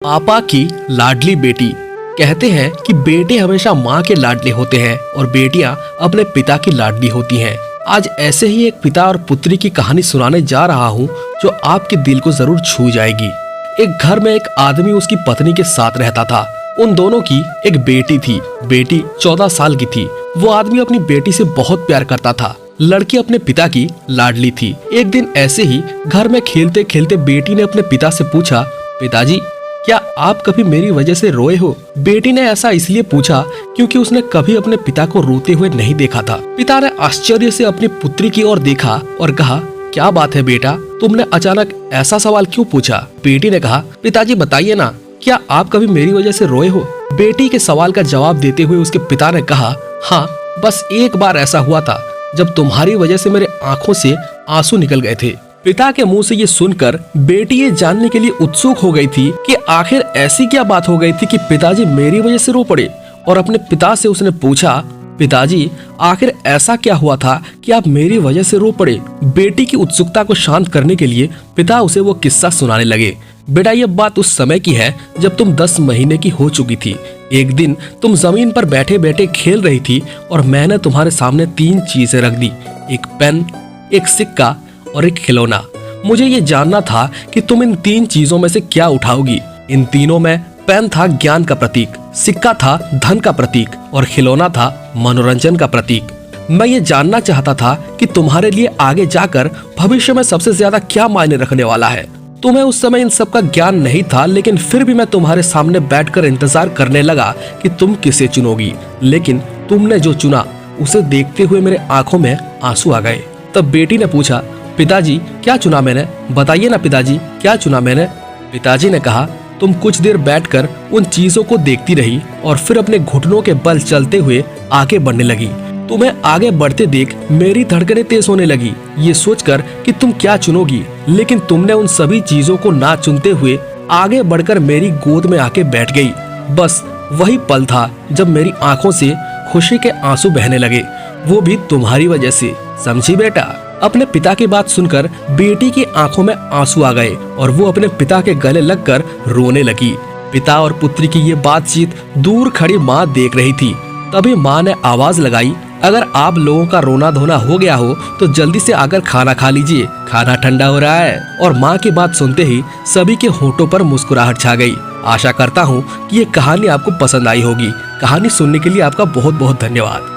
आपा की लाडली बेटी। कहते हैं कि बेटे हमेशा माँ के लाडले होते हैं और बेटियां अपने पिता की लाडली होती हैं। आज ऐसे ही एक पिता और पुत्री की कहानी सुनाने जा रहा हूँ जो आपके दिल को जरूर छू जाएगी। एक घर में एक आदमी उसकी पत्नी के साथ रहता था। उन दोनों की एक बेटी थी। बेटी 14 साल की थी। वो आदमी अपनी बेटी से बहुत प्यार करता था। लड़की अपने पिता की लाडली थी। एक दिन ऐसे ही घर में खेलते खेलते बेटी ने अपने पिता से पूछा, पिताजी क्या आप कभी मेरी वजह से रोए हो? बेटी ने ऐसा इसलिए पूछा क्योंकि उसने कभी अपने पिता को रोते हुए नहीं देखा था। पिता ने आश्चर्य से अपनी पुत्री की ओर देखा और कहा, क्या बात है बेटा, तुमने अचानक ऐसा सवाल क्यों पूछा? बेटी ने कहा, पिताजी बताइए ना, क्या आप कभी मेरी वजह से रोए हो? बेटी के सवाल का जवाब देते हुए उसके पिता ने कहा, हाँ, बस एक बार ऐसा हुआ था जब तुम्हारी वजह से मेरे आंखों से आंसू निकल गए थे। पिता के मुंह से ये सुनकर बेटी ये जानने के लिए उत्सुक हो गई थी कि आखिर ऐसी क्या बात हो गई थी कि पिताजी मेरी वजह से रो पड़े। और अपने पिता से उसने पूछा, पिताजी आखिर ऐसा क्या हुआ था कि आप मेरी वजह से रो पड़े? बेटी की उत्सुकता को शांत करने के लिए पिता उसे वो किस्सा सुनाने लगे। बेटा, ये बात उस समय की है जब तुम 10 महीने की हो चुकी थी। एक दिन तुम जमीन पर बैठे बैठे खेल रही थी और मैंने तुम्हारे सामने 3 चीजें रख दी, एक पेन, एक सिक्का और एक खिलौना। मुझे ये जानना था कि तुम इन 3 चीजों में से क्या उठाओगी। इन तीनों में पेन था ज्ञान का प्रतीक, सिक्का था धन का प्रतीक और खिलौना था मनोरंजन का प्रतीक। मैं ये जानना चाहता था कि तुम्हारे लिए आगे जाकर भविष्य में सबसे ज्यादा क्या मायने रखने वाला है। तुम्हें उस समय इन सब का ज्ञान नहीं था, लेकिन फिर भी मैं तुम्हारे सामने बैठकर इंतजार करने लगा कि तुम किसे चुनोगी। लेकिन तुमने जो चुना उसे देखते हुए मेरे आंखों में आंसू आ गए। तब बेटी ने पूछा, पिताजी क्या चुना मैंने? बताइए ना पिताजी, क्या चुना मैंने? पिताजी ने कहा, तुम कुछ देर बैठकर उन चीजों को देखती रही और फिर अपने घुटनों के बल चलते हुए आगे बढ़ने लगी। तुम्हें आगे बढ़ते देख मेरी धड़कनें तेज होने लगी, ये सोचकर कि तुम क्या चुनोगी। लेकिन तुमने उन सभी चीजों को ना चुनते हुए आगे बढ़कर मेरी गोद में आके बैठ गई। बस वही पल था जब मेरी आंखों से खुशी के आंसू बहने लगे, वो भी तुम्हारी वजह से। समझी बेटा? अपने पिता की बात सुनकर बेटी की आंखों में आंसू आ गए और वो अपने पिता के गले लगकर रोने लगी। पिता और पुत्री की ये बातचीत दूर खड़ी माँ देख रही थी। तभी माँ ने आवाज लगाई, अगर आप लोगों का रोना धोना हो गया हो तो जल्दी से आकर खाना खा लीजिए, खाना ठंडा हो रहा है। और माँ की बात सुनते ही सभी के होठों पर मुस्कुराहट छा गई। आशा करता हूँ कि ये कहानी आपको पसंद आई होगी। कहानी सुनने के लिए आपका बहुत बहुत धन्यवाद।